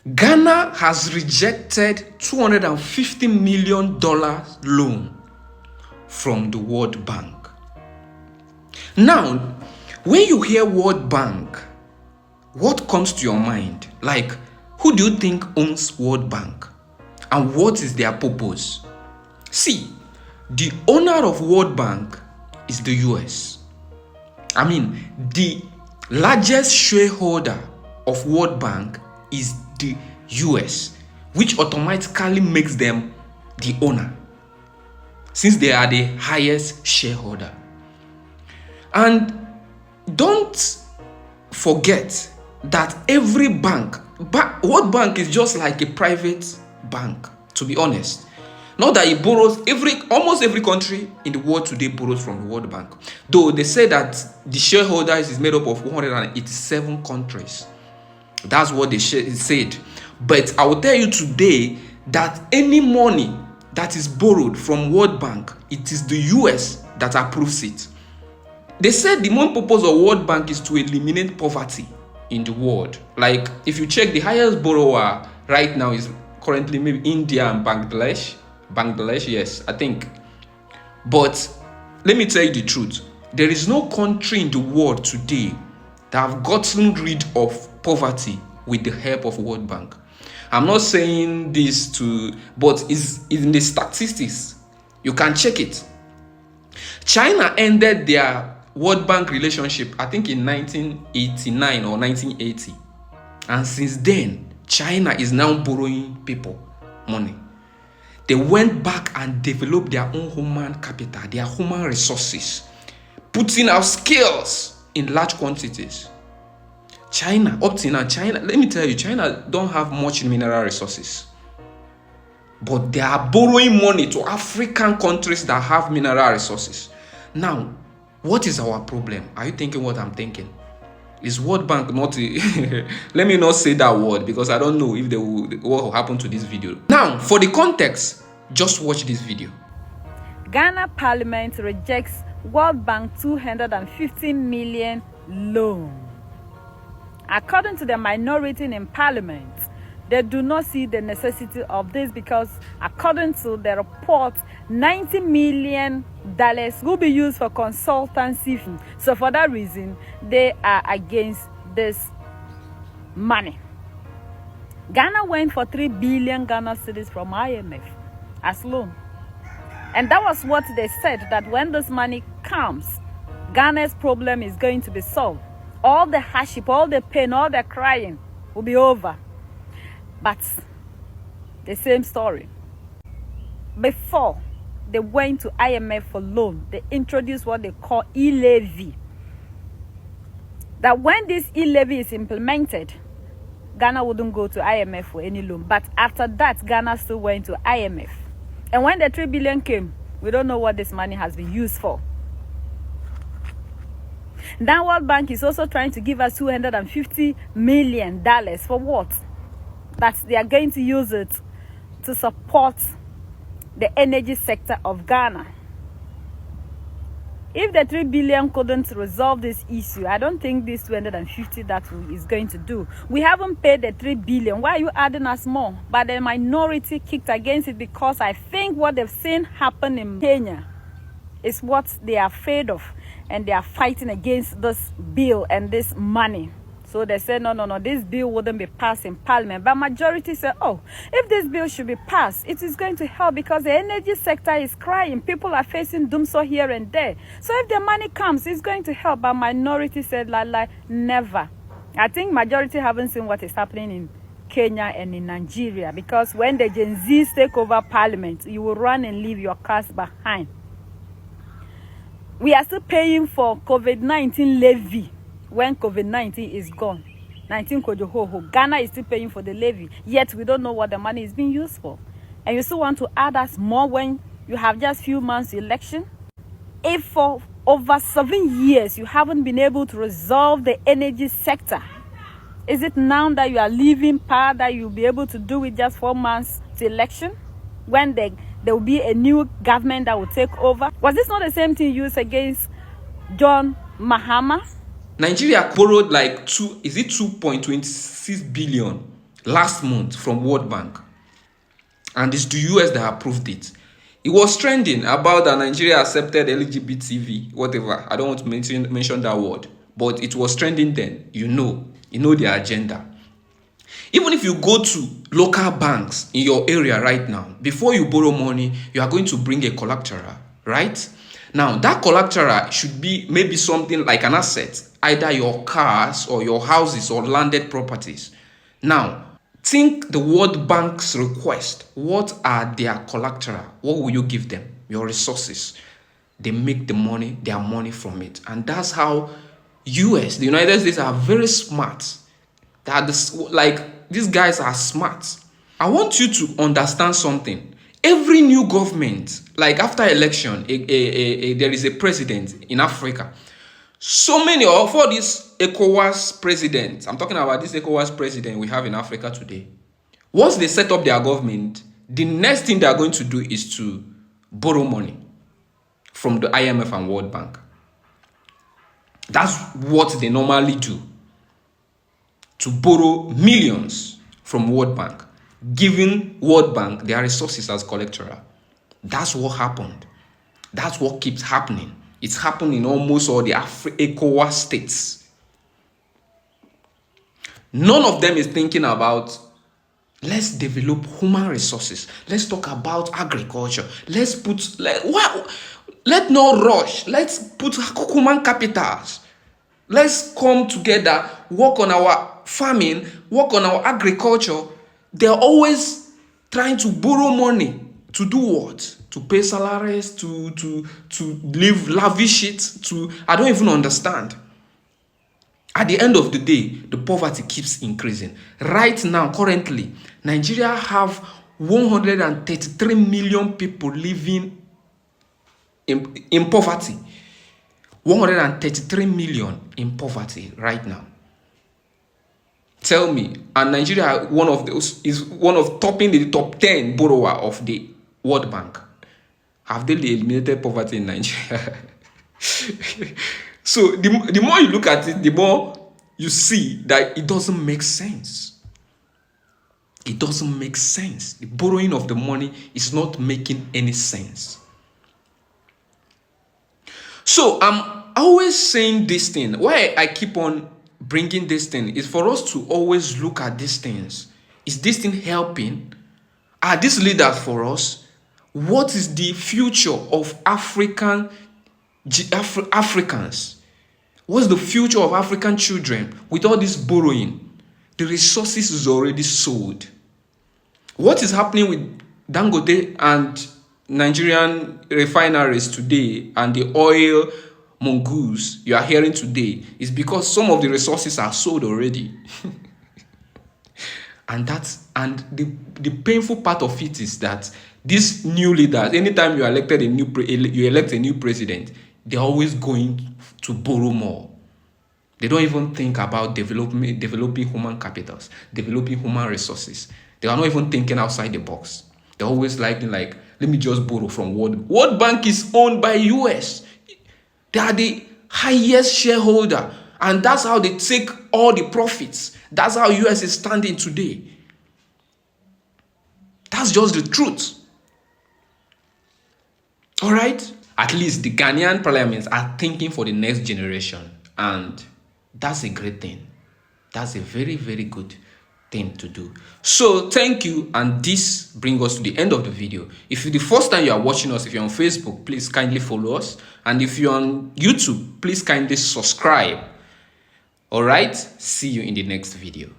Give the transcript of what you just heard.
Ghana has rejected $250 million loan from the World Bank. Now, when you hear World Bank, what comes to your mind? Like, who do you think owns World Bank? And what is their purpose? See, the owner of World Bank is the US. I mean, the largest shareholder of World Bank is the US, which automatically makes them the owner, since they are the highest shareholder. And don't forget that every bank, World Bank is just like a private bank, to be honest. Not that it borrows, almost every country in the world today borrows from the World Bank. Though they say that the shareholders is made up of 187 countries. That's what they said. But I will tell you today that any money that is borrowed from World Bank, it is the US that approves it. They said the main purpose of World Bank is to eliminate poverty in the world. Like, if you check, the highest borrower right now is currently maybe India and Bangladesh. Bangladesh, yes, I think. But let me tell you the truth. There is no country in the world today that have gotten rid of poverty with the help of World Bank. I'm not saying this but it's in the statistics. You can check it. China ended their World Bank relationship, I think in 1989 or 1980. And since then, China is now borrowing people money. They went back and developed their own human capital, their human resources, putting out skills in large quantities. China, up to now, let me tell you, China don't have much mineral resources. But they are borrowing money to African countries that have mineral resources. Now, what is our problem? Are you thinking what I'm thinking? Is World Bank not let me not say that word, because I don't know if what will happen to this video. Now, for the context, just watch this video. Ghana Parliament rejects World Bank 250 million loan. According to the minority in Parliament, they do not see the necessity of this because, according to the report, $90 million will be used for consultancy. So for that reason, they are against this money. Ghana went for 3 billion Ghana cedis from IMF as loan. And that was what they said, that when this money comes, Ghana's problem is going to be solved. All the hardship, all the pain, all the crying will be over. But the same story. Before they went to IMF for loan, they introduced what they call e-levy. That when this e-levy is implemented, Ghana wouldn't go to IMF for any loan. But after that, Ghana still went to IMF. And when the 3 billion came, we don't know what this money has been used for. Now World Bank is also trying to give us $250 million for what? That they are going to use it to support the energy sector of Ghana. If the 3 billion couldn't resolve this issue, I don't think this 250 that is going to do. We haven't paid the 3 billion. Why are you adding us more? But the minority kicked against it because I think what they've seen happen in Kenya is what they are afraid of. And they are fighting against this bill and this money. So they said, no, this bill wouldn't be passed in Parliament. But majority said, oh, if this bill should be passed, it is going to help because the energy sector is crying. People are facing doomsday here and there. So if the money comes, it's going to help. But minority said, never. I think majority haven't seen what is happening in Kenya and in Nigeria. Because when the Gen Zs take over Parliament, you will run and leave your cars behind. We are still paying for COVID-19 levy when COVID-19 is gone. 19 Kojohoho. Ghana is still paying for the levy, yet we don't know what the money is being used for. And you still want to add us more when you have just few months election? If for over 7 years you haven't been able to resolve the energy sector, is it now that you are leaving power that you'll be able to do it just 4 months to election? When there will be a new government that will take over? Was this not the same thing used against John Mahama? Nigeria borrowed like 2.26 billion last month from World Bank. And it's the US that approved it. It was trending about that Nigeria accepted LGBTV, whatever. I don't want to mention that word. But it was trending then. You know their agenda. Even if you go to local banks in your area right now, before you borrow money, you are going to bring a collateral, right? Now, that collateral should be maybe something like an asset, either your cars or your houses or landed properties. Now, think the World Bank's request. What are their collateral? What will you give them? Your resources. They make their money from it. And that's how the United States are very smart. These guys are smart. I want you to understand something. Every new government, like after election, there is a president in Africa. So many of all these ECOWAS presidents, I'm talking about this ECOWAS president we have in Africa today. Once they set up their government, the next thing they are going to do is to borrow money from the IMF and World Bank. That's what they normally do. To borrow millions from World Bank, giving World Bank their resources as collateral. That's what happened. That's what keeps happening. It's happening in almost all the ECOWAS states. None of them is thinking about, let's develop human resources. Let's talk about agriculture. Let not rush. Let's put human capitals. Let's come together, work on our farming, work on our agriculture. They're always trying to borrow money to do what? To pay salaries, to live lavish it, I don't even understand. At the end of the day, the poverty keeps increasing. Right now, currently, Nigeria have 133 million people living in poverty. 133 million in poverty right now. Tell me, and Nigeria is one of topping the top 10 borrower of the World Bank. Have they eliminated poverty in Nigeria? So the more you look at it, the more you see that it doesn't make sense. It doesn't make sense. The borrowing of the money is not making any sense. So I'm always saying this thing. Why I keep on bringing this thing is for us to always look at these things. Is this thing helping? Are these leaders for us? What is the future of Africans? What's the future of African children with all this borrowing? The resources is already sold. What is happening with Dangote and Nigerian refineries today and the oil mongoose you are hearing today is because some of the resources are sold already. And the painful part of it is that these new leaders, anytime you elect a new president, they're always going to borrow more. They don't even think about developing human capitals, developing human resources. They are not even thinking outside the box. They're always like, let me just borrow from World Bank is owned by US. They are the highest shareholder. And that's how they take all the profits. That's how US is standing today. That's just the truth. All right? At least the Ghanaian parliaments are thinking for the next generation. And that's a great thing. That's a very, very good thing to do. So thank you, and this brings us to the end of the video. If it's the first time you are watching us, if you're on Facebook, please kindly follow us, and if you're on YouTube, please kindly subscribe. All right, see you in the next video.